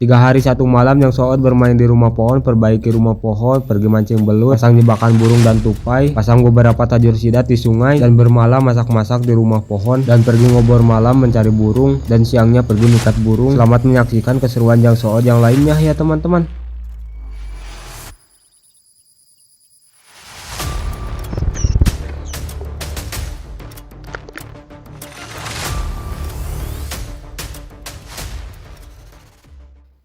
3 hari 1 malam yang Soot bermain di rumah pohon, perbaiki rumah pohon, pergi mancing belut, pasang jebakan burung dan tupai, pasang beberapa tajur sidat di sungai, dan bermalam masak-masak di rumah pohon, dan pergi ngobor malam mencari burung, dan siangnya pergi mikat burung. Selamat menyaksikan keseruan yang Soot yang lainnya ya teman-teman.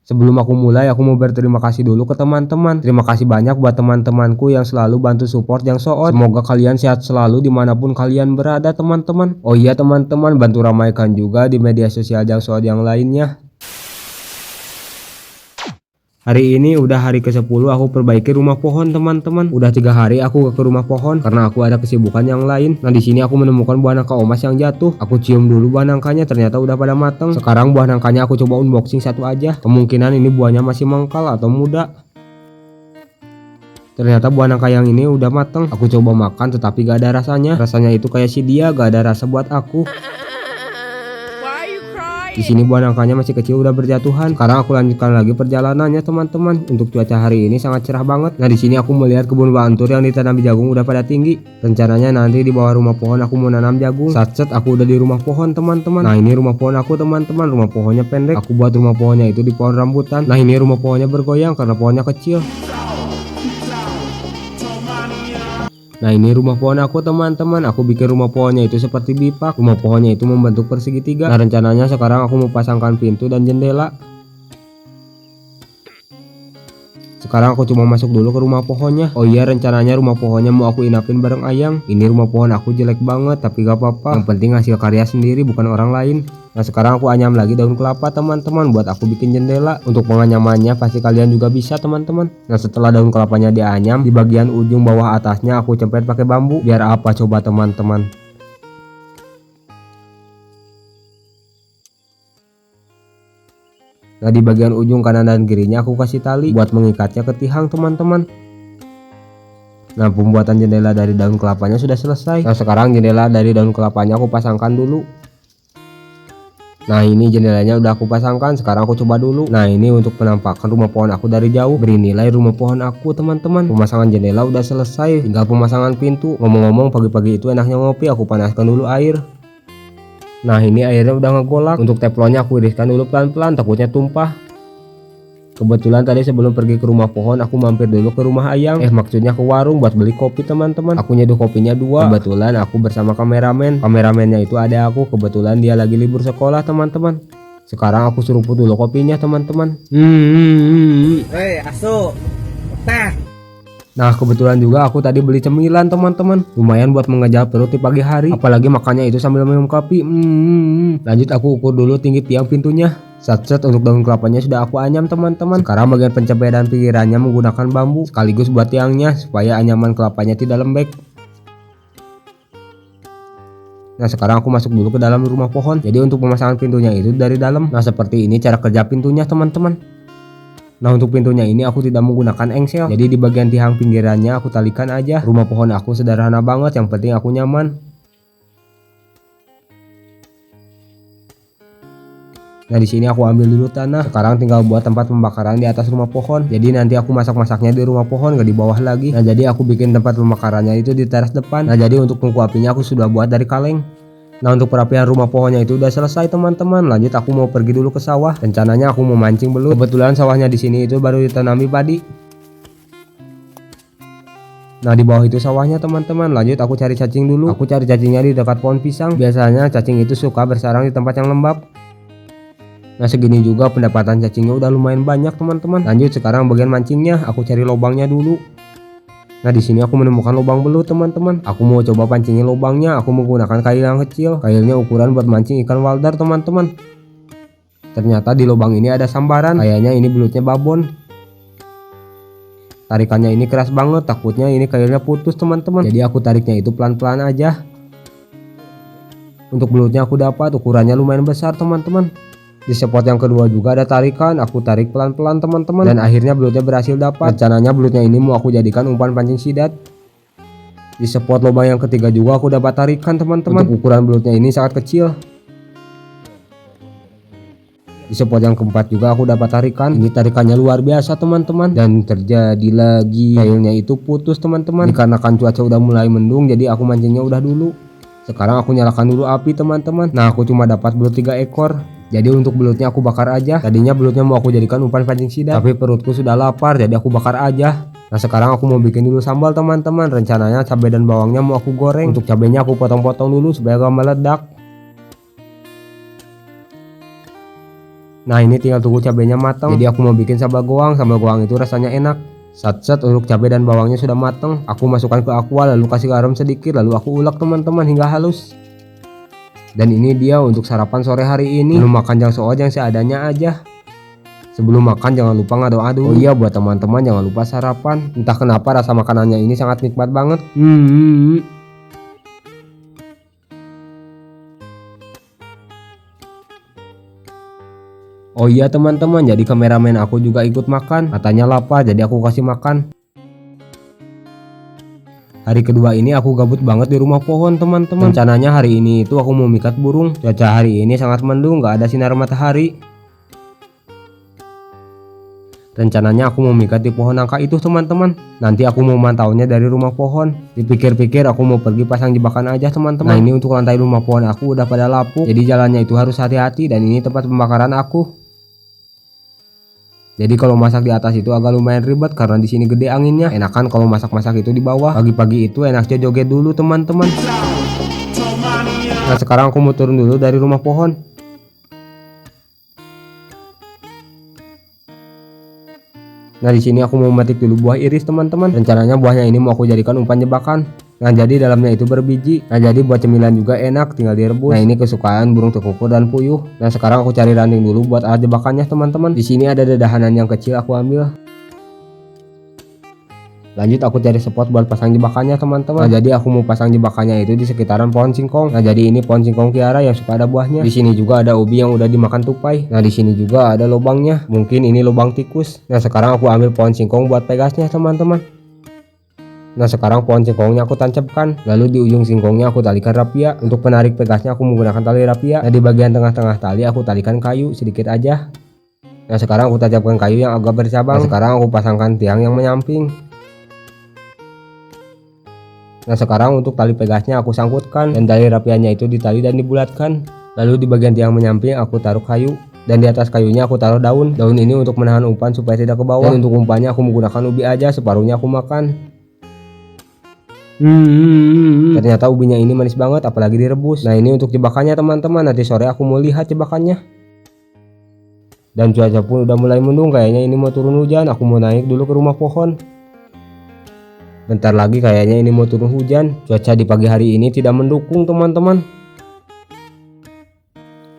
Sebelum aku mulai, aku mau berterima kasih dulu ke teman-teman. Terima kasih banyak buat teman-temanku yang selalu bantu support yang Soot. Semoga kalian sehat selalu dimanapun kalian berada teman-teman. Oh iya teman-teman, bantu ramaikan juga di media sosial yang Soot yang lainnya. Hari ini udah hari ke-10 aku perbaiki rumah pohon teman-teman. Udah 3 hari aku ke rumah pohon karena aku ada kesibukan yang lain. Nah di sini aku menemukan buah nangka omas yang jatuh. Aku cium dulu buah nangkanya, ternyata udah pada mateng. Sekarang buah nangkanya aku coba unboxing satu aja. Kemungkinan ini buahnya masih mangkal atau muda. Ternyata buah nangka yang ini udah mateng. Aku coba makan tetapi gak ada rasanya. Rasanya itu kayak si dia, gak ada rasa buat aku. Di sini buah nangkanya masih kecil udah berjatuhan. Sekarang aku lanjutkan lagi perjalanannya teman-teman. Untuk cuaca hari ini sangat cerah banget. Nah di sini aku melihat kebun bantur yang ditanam jagung udah pada tinggi. Rencananya nanti di bawah rumah pohon aku mau nanam jagung. Satset aku udah di rumah pohon teman-teman. Nah ini rumah pohon aku teman-teman. Rumah pohonnya pendek. Aku buat rumah pohonnya itu di pohon rambutan. Nah ini rumah pohonnya bergoyang karena pohonnya kecil. Nah ini rumah pohon aku teman-teman. Aku bikin rumah pohonnya itu seperti bipak. Rumah pohonnya itu membentuk persegi 3. Nah rencananya sekarang aku mau pasangkan pintu dan jendela. Sekarang aku cuma masuk dulu ke rumah pohonnya. Oh iya rencananya rumah pohonnya mau aku inapin bareng Ayang. Ini rumah pohon aku jelek banget tapi gak apa-apa. Yang penting hasil karya sendiri bukan orang lain. Nah sekarang aku anyam lagi daun kelapa teman-teman buat aku bikin jendela. Untuk penganyamannya pasti kalian juga bisa teman-teman. Nah setelah daun kelapanya dianyam, di bagian ujung bawah atasnya aku cempet pakai bambu. Biar apa coba teman-teman? Nah di bagian ujung kanan dan kirinya aku kasih tali buat mengikatnya ke tiang teman-teman. Nah pembuatan jendela dari daun kelapanya sudah selesai. Nah sekarang jendela dari daun kelapanya aku pasangkan dulu. Nah ini jendelanya udah aku pasangkan. Sekarang aku coba dulu. Nah ini untuk penampakan rumah pohon aku dari jauh. Beri nilai rumah pohon aku teman-teman. Pemasangan jendela udah selesai, tinggal pemasangan pintu. Ngomong-ngomong pagi-pagi itu enaknya ngopi. Aku panaskan dulu air. Nah ini airnya udah ngegolak. Untuk teflonnya aku iriskan dulu pelan-pelan, takutnya tumpah. Kebetulan tadi sebelum pergi ke rumah pohon aku mampir dulu ke rumah Ayang. Maksudnya ke warung buat beli kopi teman-teman. Aku nyeduh kopinya 2. Kebetulan aku bersama kameramen. Kameramennya itu ada aku. Kebetulan dia lagi libur sekolah teman-teman. Sekarang aku seruput dulu kopinya teman-teman. Hei, asu. Tah. Nah kebetulan juga aku tadi beli cemilan teman-teman. Lumayan buat mengejar perut di pagi hari. Apalagi makannya itu sambil minum kopi. Lanjut aku ukur dulu tinggi tiang pintunya. Satset untuk daun kelapanya sudah aku anyam teman-teman. Sekarang bagian pencapaian pinggirannya menggunakan bambu sekaligus buat tiangnya supaya anyaman kelapanya tidak lembek. Nah sekarang aku masuk dulu ke dalam rumah pohon. Jadi untuk pemasangan pintunya itu dari dalam. Nah seperti ini cara kerja pintunya teman-teman. Nah untuk pintunya ini aku tidak menggunakan engsel. Jadi di bagian tiang pinggirannya aku talikan aja. Rumah pohon aku sederhana banget, yang penting aku nyaman. Nah di sini aku ambil dulu tanah. Sekarang tinggal buat tempat pembakaran di atas rumah pohon. Jadi nanti aku masak-masaknya di rumah pohon, gak di bawah lagi. Nah jadi aku bikin tempat pembakarannya itu di teras depan. Nah jadi untuk tungku apinya aku sudah buat dari kaleng. Nah untuk perapian rumah pohonnya itu udah selesai teman-teman. Lanjut aku mau pergi dulu ke sawah. Rencananya aku mau mancing belut. Kebetulan sawahnya di sini itu baru ditanami padi. Nah di bawah itu sawahnya teman-teman. Lanjut aku cari cacing dulu. Aku cari cacingnya di dekat pohon pisang. Biasanya cacing itu suka bersarang di tempat yang lembab. Nah segini juga pendapatan cacingnya udah lumayan banyak teman-teman. Lanjut sekarang bagian mancingnya. Aku cari lubangnya dulu. Nah di sini aku menemukan lubang belut teman-teman. Aku mau coba pancingin lubangnya. Aku menggunakan kail yang kecil. Kailnya ukuran buat mancing ikan waldar teman-teman. Ternyata di lubang ini ada sambaran. Kayaknya ini belutnya babon. Tarikannya ini keras banget. Takutnya ini kailnya putus teman-teman. Jadi aku tariknya itu pelan-pelan aja. Untuk belutnya aku dapat. Ukurannya lumayan besar teman-teman. Di spot yang kedua juga ada tarikan. Aku tarik pelan-pelan teman-teman. Dan akhirnya belutnya berhasil dapat. Rencananya belutnya ini mau aku jadikan umpan pancing sidat. Di spot lubang yang ketiga juga aku dapat tarikan teman-teman. Untuk ukuran belutnya ini sangat kecil. Di spot yang keempat juga aku dapat tarikan. Ini tarikannya luar biasa teman-teman. Dan terjadi lagi kailnya itu putus teman-teman. Dikarenakan cuaca udah mulai mendung, jadi aku mancingnya udah dulu. Sekarang aku nyalakan dulu api teman-teman. Nah aku cuma dapat belut 3 ekor. Jadi untuk belutnya aku bakar aja. Tadinya belutnya mau aku jadikan umpan pancing sidat, tapi perutku sudah lapar, jadi aku bakar aja. Nah sekarang aku mau bikin dulu sambal teman-teman. Rencananya cabai dan bawangnya mau aku goreng. Untuk cabainya aku potong-potong dulu supaya gak meledak. Nah ini tinggal tunggu cabenya matang. Jadi aku mau bikin sambal goang. Sambal goang itu rasanya enak. Set untuk cabai dan bawangnya sudah matang. Aku masukkan ke aqua, lalu kasih garam sedikit, lalu aku ulek teman-teman hingga halus. Dan ini dia untuk sarapan sore hari ini. Belum makan jangan soal yang seadanya aja. Sebelum makan jangan lupa ngado-ado. Oh iya buat teman-teman jangan lupa sarapan. Entah kenapa rasa makanannya ini sangat nikmat banget. Oh iya teman-teman, jadi kameramen aku juga ikut makan. Katanya lapar, jadi aku kasih makan. Hari kedua ini aku gabut banget di rumah pohon teman-teman. Rencananya hari ini itu aku mau mikat burung. Cuaca hari ini sangat mendung, gak ada sinar matahari. Rencananya aku mau mikat di pohon nangka itu teman-teman. Nanti aku mau mantaunya dari rumah pohon. Dipikir-pikir aku mau pergi pasang jebakan aja teman-teman. Nah ini untuk lantai rumah pohon aku udah pada lapuk. Jadi jalannya itu harus hati-hati, dan ini tempat pembakaran aku. Jadi kalau masak di atas itu agak lumayan ribet karena di sini gede anginnya. Enakan kalau masak-masak itu di bawah. Pagi-pagi itu enaknya joget dulu teman-teman. Nah sekarang aku mau turun dulu dari rumah pohon. Nah di sini aku mau memetik dulu buah iris teman-teman. Rencananya buahnya ini mau aku jadikan umpan jebakan. Nah jadi dalamnya itu berbiji. Nah jadi buat cemilan juga enak, tinggal direbus. Nah ini kesukaan burung tekukur dan puyuh. Nah sekarang aku cari ranting dulu buat alat jebakannya teman-teman. Di sini ada dedahanan yang kecil, aku ambil. Lanjut aku cari spot buat pasang jebakannya teman-teman. Nah jadi aku mau pasang jebakannya itu di sekitaran pohon singkong. Nah jadi ini pohon singkong Kiara yang suka ada buahnya. Di sini juga ada ubi yang udah dimakan tupai. Nah di sini juga ada lubangnya. Mungkin ini lubang tikus. Nah sekarang aku ambil pohon singkong buat pegasnya teman-teman. Nah sekarang pohon singkongnya aku tancapkan. Lalu di ujung singkongnya aku talikan rapia. Untuk penarik pegasnya aku menggunakan tali rapia. Nah di bagian tengah-tengah tali aku talikan kayu sedikit aja. Nah sekarang aku tancapkan kayu yang agak bercabang. Nah sekarang aku pasangkan tiang yang menyamping. Nah sekarang untuk tali pegasnya aku sangkutkan, dan tali rapiannya itu ditali dan dibulatkan. Lalu di bagian tiang menyamping aku taruh kayu, dan di atas kayunya aku taruh daun. Daun ini untuk menahan umpan supaya tidak ke bawah. Dan untuk umpannya aku menggunakan ubi aja, separuhnya aku makan. Ternyata ubinya ini manis banget, apalagi direbus. Nah ini untuk jebakannya teman-teman. Nanti sore aku mau lihat jebakannya. Dan cuaca pun udah mulai mendung, kayaknya ini mau turun hujan. Aku mau naik dulu ke rumah pohon. Bentar lagi kayaknya ini mau turun hujan. Cuaca di pagi hari ini tidak mendukung teman-teman.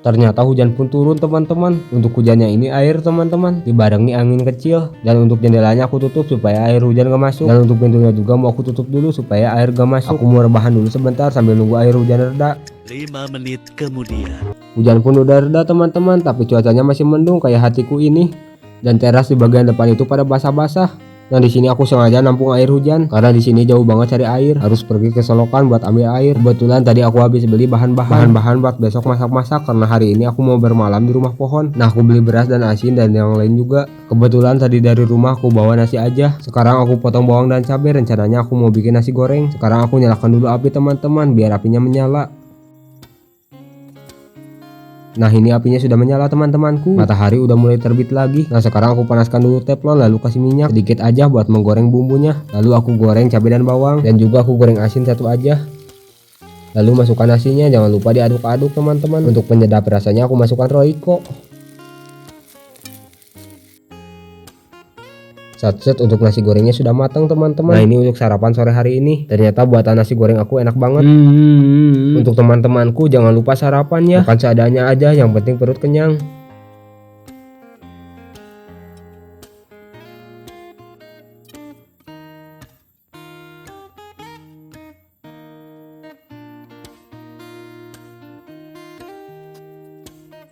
Ternyata hujan pun turun teman-teman. Untuk hujannya ini air teman-teman, dibarengi angin kecil. Dan untuk jendelanya aku tutup supaya air hujan gak masuk. Dan untuk pintunya juga mau aku tutup dulu supaya air gak masuk. Aku mau rebahan dulu sebentar sambil nunggu air hujan reda. 5 menit kemudian. Hujan pun udah reda teman-teman, tapi cuacanya masih mendung kayak hatiku ini. Dan teras di bagian depan itu pada basah-basah. Nah di sini aku sengaja nampung air hujan karena di sini jauh banget cari air, harus pergi ke selokan buat ambil air. Kebetulan tadi aku habis beli bahan-bahan buat besok masak-masak karena hari ini aku mau bermalam di rumah pohon. Nah aku beli beras dan asin dan yang lain juga. Kebetulan tadi dari rumah aku bawa nasi aja. Sekarang aku potong bawang dan cabai, rencananya aku mau bikin nasi goreng. Sekarang aku nyalakan dulu api teman-teman biar apinya menyala. Nah ini apinya sudah menyala teman-temanku. Matahari udah mulai terbit lagi. Nah sekarang aku panaskan dulu teflon, lalu kasih minyak sedikit aja buat menggoreng bumbunya. Lalu aku goreng cabai dan bawang, dan juga aku goreng asin satu aja. Lalu masukkan nasinya, jangan lupa diaduk-aduk teman-teman. Untuk penyedap rasanya aku masukkan Royco. Set untuk nasi gorengnya sudah matang teman-teman. Nah ini untuk sarapan sore hari ini. Ternyata buatan nasi goreng aku enak banget. Untuk teman-temanku jangan lupa sarapan ya. Makan seadanya aja, yang penting perut kenyang.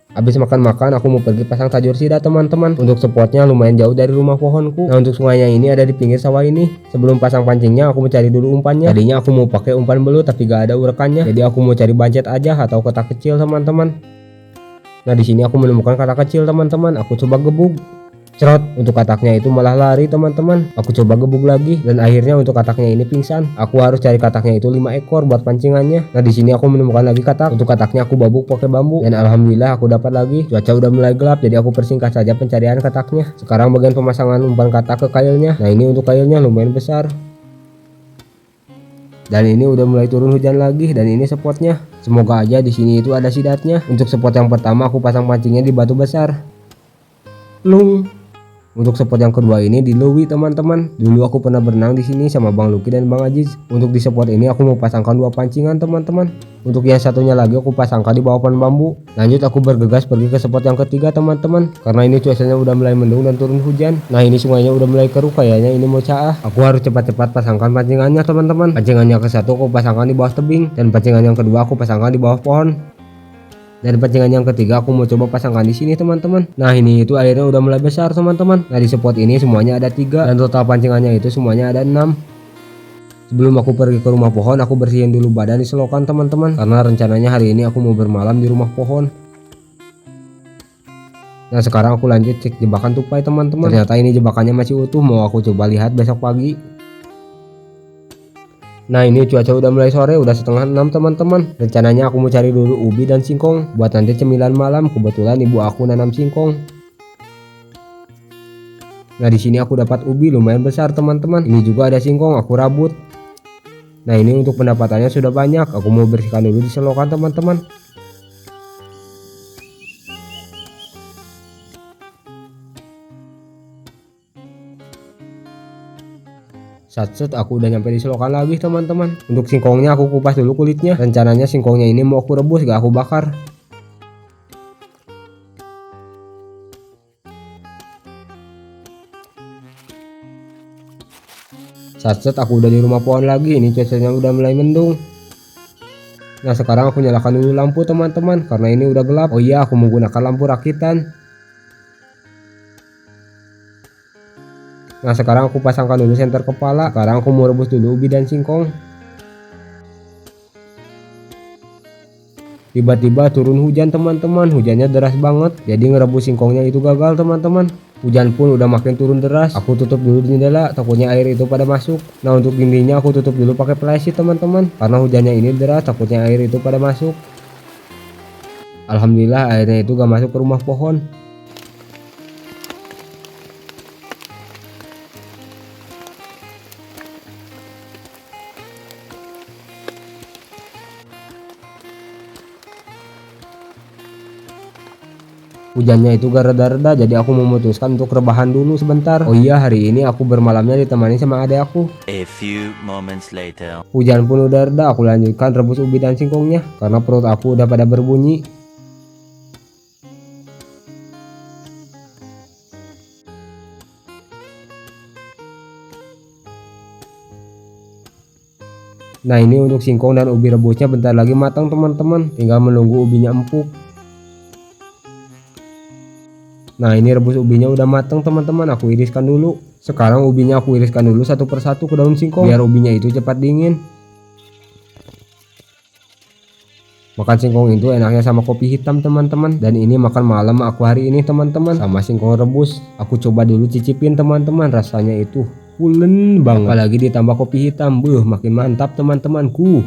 Habis makan-makan aku mau pergi pasang tajur sida teman-teman. Untuk spotnya lumayan jauh dari rumah pohonku. Nah untuk sungainya ini ada di pinggir sawah ini. Sebelum pasang pancingnya aku mau cari dulu umpannya. Tadinya aku mau pakai umpan belut tapi gak ada urekannya. Jadi aku mau cari bancet aja atau kotak kecil teman-teman. Nah di sini aku menemukan katak kecil teman-teman. Aku coba gebuk. Cerot, untuk kataknya itu malah lari teman-teman. Aku coba gebuk lagi dan akhirnya untuk kataknya ini pingsan. Aku harus cari kataknya itu 5 ekor buat pancingannya. Nah di sini aku menemukan lagi katak. Untuk kataknya aku babuk pakai bambu dan alhamdulillah aku dapat lagi. Cuaca udah mulai gelap jadi aku persingkat saja pencarian kataknya. Sekarang bagian pemasangan umpan katak ke kailnya. Nah ini untuk kailnya lumayan besar. Dan ini udah mulai turun hujan lagi dan ini spotnya. Semoga aja di sini itu ada sidatnya. Untuk spot yang pertama aku pasang pancingnya di batu besar. Lung. Untuk spot yang kedua ini di Lewi teman-teman. Dulu aku pernah berenang di sini sama Bang Luki dan Bang Aziz. Untuk di spot ini aku mau pasangkan 2 pancingan teman-teman. Untuk yang satunya lagi aku pasangkan di bawah pohon bambu. Lanjut aku bergegas pergi ke spot yang ketiga teman-teman. Karena ini cuacanya udah mulai mendung dan turun hujan. Nah ini sungainya udah mulai keruh, kayaknya ini mau caah. Aku harus cepat-cepat pasangkan pancingannya teman-teman. Pancingan yang ke satu aku pasangkan di bawah tebing dan pancingan yang kedua aku pasangkan di bawah pohon. Dan pancingan yang ketiga aku mau coba pasangkan di sini teman-teman. Nah ini itu airnya udah mulai besar teman-teman. Nah di spot ini semuanya ada 3 dan total pancingannya itu semuanya ada 6. Sebelum aku pergi ke rumah pohon aku bersihin dulu badan di selokan teman-teman. Karena rencananya hari ini aku mau bermalam di rumah pohon. Nah sekarang aku lanjut cek jebakan tupai teman-teman. Ternyata ini jebakannya masih utuh, mau aku coba lihat besok pagi. Nah ini cuaca udah mulai sore, udah setengah 6 teman-teman. Rencananya aku mau cari dulu ubi dan singkong buat nanti cemilan malam. Kebetulan ibu aku nanam singkong. Nah di sini aku dapat ubi lumayan besar teman-teman. Ini juga ada singkong, aku rabut. Nah ini untuk pendapatannya sudah banyak. Aku mau bersihkan dulu di selokan teman-teman. Satset aku udah nyampe di selokan lagi teman-teman. Untuk singkongnya aku kupas dulu kulitnya. Rencananya singkongnya ini mau aku rebus, gak aku bakar. Satset aku udah di rumah pohon lagi. Ini cuacanya udah mulai mendung. Nah sekarang aku nyalakan dulu lampu teman-teman karena ini udah gelap. Oh iya aku menggunakan lampu rakitan. Nah sekarang aku pasangkan dulu senter kepala. Sekarang aku mau rebus dulu ubi dan singkong. Tiba-tiba turun hujan teman-teman. Hujannya deras banget, jadi ngerebus singkongnya itu gagal teman-teman. Hujan pun udah makin turun deras. Aku tutup dulu jendela, takutnya air itu pada masuk. Nah untuk dindingnya aku tutup dulu pakai plastik teman-teman. Karena hujannya ini deras, takutnya air itu pada masuk. Alhamdulillah airnya itu gak masuk ke rumah pohon. Hujannya itu gak reda-reda, jadi aku memutuskan untuk rebahan dulu sebentar. Oh iya hari ini aku bermalamnya ditemani sama adek aku. A few moments later. Hujan pun udah reda, aku lanjutkan rebus ubi dan singkongnya karena perut aku udah pada berbunyi. Nah ini untuk singkong dan ubi rebusnya bentar lagi matang teman-teman, tinggal menunggu ubinya empuk. Nah ini rebus ubinya udah matang teman-teman, aku iriskan dulu. Sekarang ubinya aku iriskan dulu satu persatu ke daun singkong biar ubinya itu cepat dingin. Makan singkong itu enaknya sama kopi hitam teman-teman. Dan ini makan malam aku hari ini teman-teman, sama singkong rebus. Aku coba dulu cicipin teman-teman, rasanya itu pulen banget. Apalagi ditambah kopi hitam, makin mantap teman-temanku.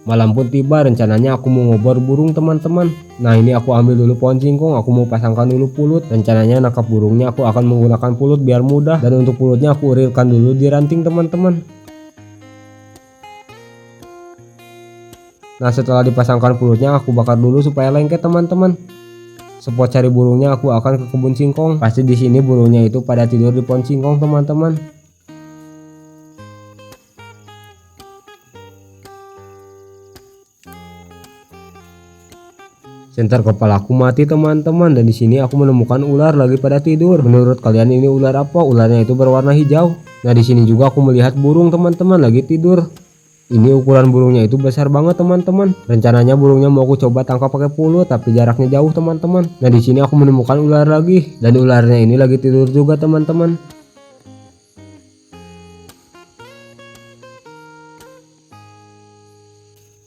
Malam pun tiba, rencananya aku mau ngobar burung teman-teman. Nah ini aku ambil dulu pohon singkong, aku mau pasangkan dulu pulut. Rencananya nangkap burungnya aku akan menggunakan pulut biar mudah. Dan untuk pulutnya aku urilkan dulu di ranting teman-teman. Nah setelah dipasangkan pulutnya aku bakar dulu supaya lengket teman-teman. Spot cari burungnya aku akan ke kebun singkong. Pasti di sini burungnya itu pada tidur di pohon singkong teman-teman. Senter kepalaku mati teman-teman, dan di sini aku menemukan ular lagi pada tidur. Menurut kalian ini ular apa? Ularnya itu berwarna hijau. Nah di sini juga aku melihat burung teman-teman lagi tidur. Ini ukuran burungnya itu besar banget teman-teman. Rencananya burungnya mau aku coba tangkap pakai pulut tapi jaraknya jauh teman-teman. Nah di sini aku menemukan ular lagi, dan ularnya ini lagi tidur juga teman-teman.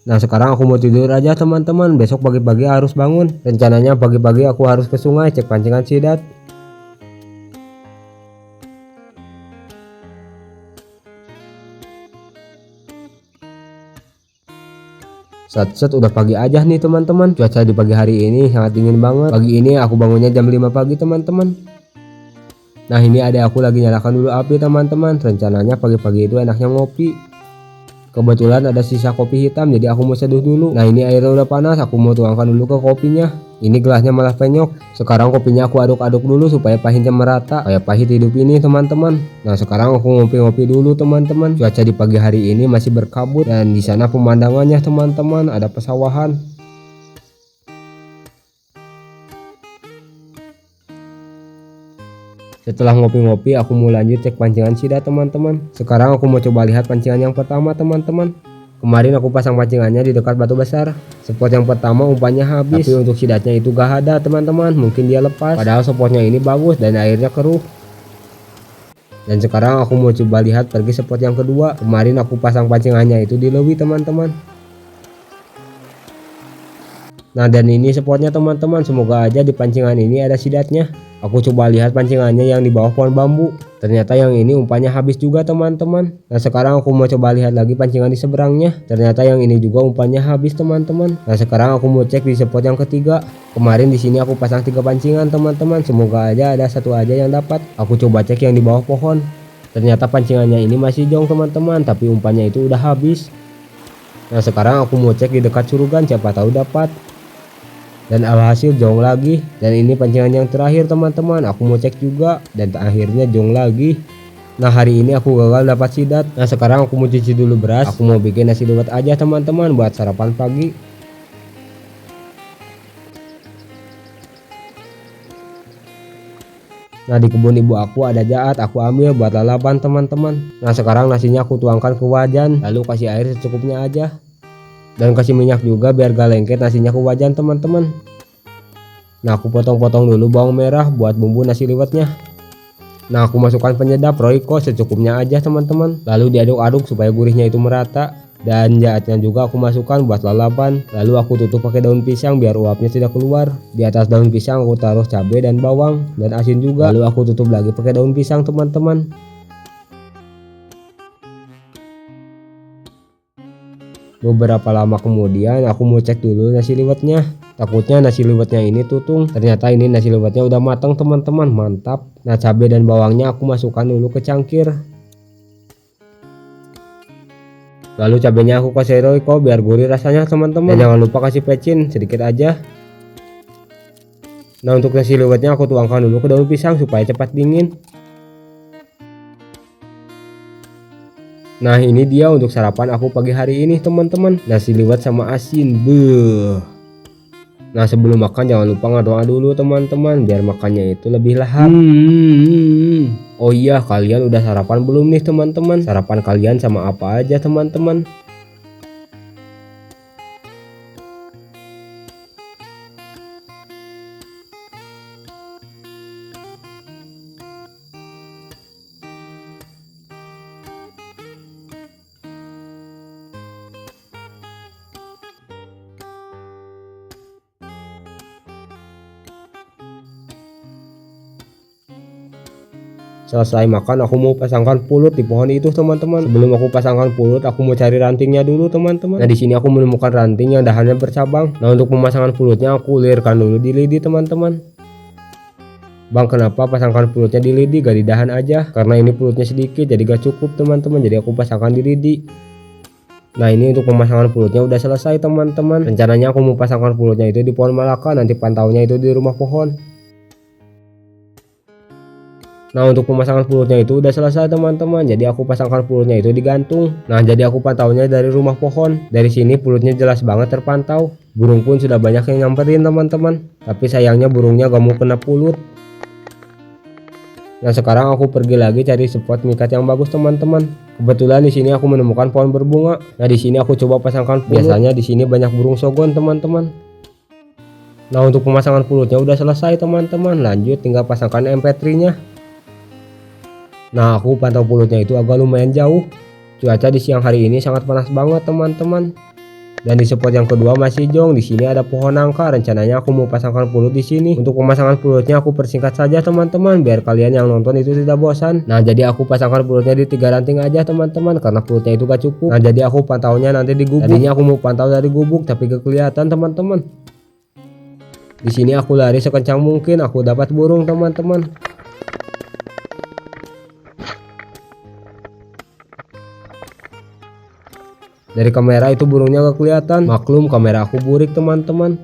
Nah sekarang aku mau tidur aja teman-teman, besok pagi-pagi harus bangun. Rencananya pagi-pagi aku harus ke sungai cek pancingan sidat. Set udah pagi aja nih teman-teman. Cuaca di pagi hari ini sangat dingin banget. Pagi ini aku bangunnya jam 5 pagi teman-teman. Nah ini ada aku lagi nyalakan dulu api teman-teman. Rencananya pagi-pagi itu enaknya ngopi. Kebetulan ada sisa kopi hitam jadi aku mau seduh dulu. Nah ini airnya udah panas, aku mau tuangkan dulu ke kopinya. Ini gelasnya malah penyok. Sekarang kopinya aku aduk-aduk dulu supaya pahitnya merata. Kayak pahit hidup ini teman-teman. Nah sekarang aku ngopi-ngopi dulu teman-teman. Cuaca di pagi hari ini masih berkabut dan di sana pemandangannya teman-teman ada pesawahan. Setelah ngopi-ngopi aku mau lanjut cek pancingan sidat teman-teman. Sekarang aku mau coba lihat pancingan yang pertama teman-teman. Kemarin aku pasang pancingannya di dekat batu besar. Spot yang pertama umpannya habis, tapi untuk sidatnya itu gak ada teman-teman. Mungkin dia lepas, padahal spotnya ini bagus dan airnya keruh. Dan sekarang aku mau coba lihat pergi spot yang kedua. Kemarin aku pasang pancingannya itu di Lewi teman-teman. Nah dan ini spotnya teman-teman, semoga aja di pancingan ini ada sidatnya. Aku coba lihat pancingannya yang di bawah pohon bambu. Ternyata yang ini umpannya habis juga teman-teman. Nah sekarang aku mau coba lihat lagi pancingan di seberangnya. Ternyata yang ini juga umpannya habis teman-teman. Nah sekarang aku mau cek di spot yang ketiga. Kemarin di sini aku pasang 3 pancingan teman-teman. Semoga aja ada satu aja yang dapat. Aku coba cek yang di bawah pohon. Ternyata pancingannya ini masih jong teman-teman, tapi umpannya itu udah habis. Nah sekarang aku mau cek di dekat curugan, siapa tahu dapat. Dan alhasil jong lagi. Dan ini pancingan yang terakhir teman-teman, aku mau cek juga dan akhirnya jong lagi. Nah hari ini aku gagal dapat sidat. Nah sekarang aku mau cuci dulu beras. Aku mau bikin nasi liwet aja teman-teman buat sarapan pagi. Nah di kebun ibu aku ada jaat, aku ambil buat lalapan teman-teman. Nah sekarang nasinya aku tuangkan ke wajan, lalu kasih air secukupnya aja. Dan kasih minyak juga biar gak lengket nasinya ke wajan teman-teman. Nah aku potong-potong dulu bawang merah buat bumbu nasi liwetnya. Nah aku masukkan penyedap Royco secukupnya aja teman-teman. Lalu diaduk-aduk supaya gurihnya itu merata. Dan jahatnya juga aku masukkan buat lalapan. Lalu aku tutup pakai daun pisang biar uapnya tidak keluar. Di atas daun pisang aku taruh cabai dan bawang dan asin juga. Lalu aku tutup lagi pakai daun pisang teman-teman. Beberapa lama kemudian aku mau cek dulu nasi liwetnya. Takutnya nasi liwetnya ini tutung. Ternyata ini nasi liwetnya udah matang teman-teman, mantap. Nah cabai dan bawangnya aku masukkan dulu ke cangkir. Lalu cabenya aku kasih Royco biar gurih rasanya teman-teman. Dan jangan lupa kasih pecin sedikit aja. Nah untuk nasi liwetnya aku tuangkan dulu ke daun pisang supaya cepat dingin. Nah ini dia untuk sarapan aku pagi hari ini teman-teman, nasi liwet sama asin. Beuh. Nah sebelum makan jangan lupa ngedoa dulu teman-teman biar makannya itu lebih lahap. Oh iya, kalian udah sarapan belum nih teman-teman? Sarapan kalian sama apa aja teman-teman? Selesai makan aku mau pasangkan pulut di pohon itu teman-teman. Sebelum aku pasangkan pulut aku mau cari rantingnya dulu teman-teman. Nah di sini aku menemukan ranting yang dahannya bercabang. Nah untuk pemasangan pulutnya aku ulirkan dulu di lidi teman-teman. Bang kenapa pasangkan pulutnya di lidi gak di dahan aja? Karena ini pulutnya sedikit jadi gak cukup teman-teman, jadi aku pasangkan di lidi. Nah ini untuk pemasangan pulutnya udah selesai teman-teman. Rencananya aku mau pasangkan pulutnya itu di pohon malaka, nanti pantaunya itu di rumah pohon. Nah untuk pemasangan pulutnya itu udah selesai teman-teman, jadi aku pasangkan pulutnya itu digantung. Nah jadi aku pantaunya dari rumah pohon. Dari sini pulutnya jelas banget terpantau. Burung pun sudah banyak yang nyamperin teman-teman, tapi sayangnya burungnya gak mau kena pulut. Nah sekarang aku pergi lagi cari spot mikat yang bagus teman-teman. Kebetulan di sini aku menemukan pohon berbunga. Nah di sini aku coba pasangkan pulut. Biasanya di sini banyak burung sogon teman-teman. Nah untuk pemasangan pulutnya udah selesai teman-teman, lanjut tinggal pasangkan MP3-nya. Nah aku pantau pulutnya itu agak lumayan jauh. Cuaca di siang hari ini sangat panas banget teman-teman. Dan di spot yang kedua masih jong. Di sini ada pohon nangka. Rencananya aku mau pasangkan pulut di sini. Untuk pemasangan pulutnya aku persingkat saja teman-teman, biar kalian yang nonton itu tidak bosan. Nah, jadi aku pasangkan pulutnya di 3 ranting aja teman-teman, karena pulutnya itu gak cukup. Nah, jadi aku pantaunya nanti di gubuk. Tadinya aku mau pantau dari gubuk tapi gak kelihatan teman-teman. Di sini aku lari sekencang mungkin, aku dapat burung teman-teman. Dari kamera itu burungnya gak kelihatan. Maklum kamera aku burik teman-teman.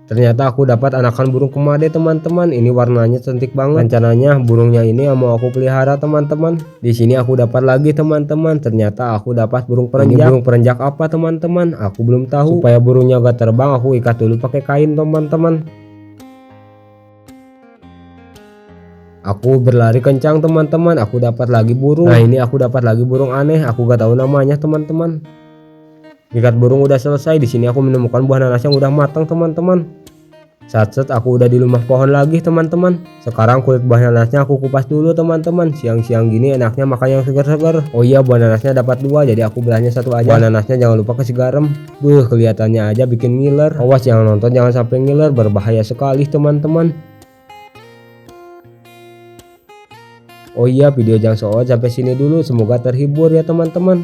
Ternyata aku dapat anakan burung kemade teman-teman. Ini warnanya cantik banget. Rencananya burungnya ini yang mau aku pelihara teman-teman. Di sini aku dapat lagi teman-teman. Ternyata aku dapat burung perenjak. Ini burung perenjak apa teman-teman? Aku belum tahu. Supaya burungnya gak terbang aku ikat dulu pakai kain teman-teman. Aku berlari kencang teman-teman, aku dapat lagi burung. Nah, ini aku dapat lagi burung aneh, aku gak tahu namanya teman-teman. Ikat burung udah selesai. Di sini aku menemukan buah nanas yang udah matang teman-teman. Set aku udah di rumah pohon lagi teman-teman. Sekarang kulit buah nanasnya aku kupas dulu teman-teman. Siang-siang gini enaknya makan yang segar-segar. Oh iya, buah nanasnya dapat 2, jadi aku belahnya 1 aja. Buah nanasnya jangan lupa kasih garam. Kelihatannya aja bikin ngiler. Awas yang nonton jangan sampai ngiler, berbahaya sekali teman-teman. Oh iya, video Jang Soot sampai sini dulu. Semoga terhibur ya teman-teman.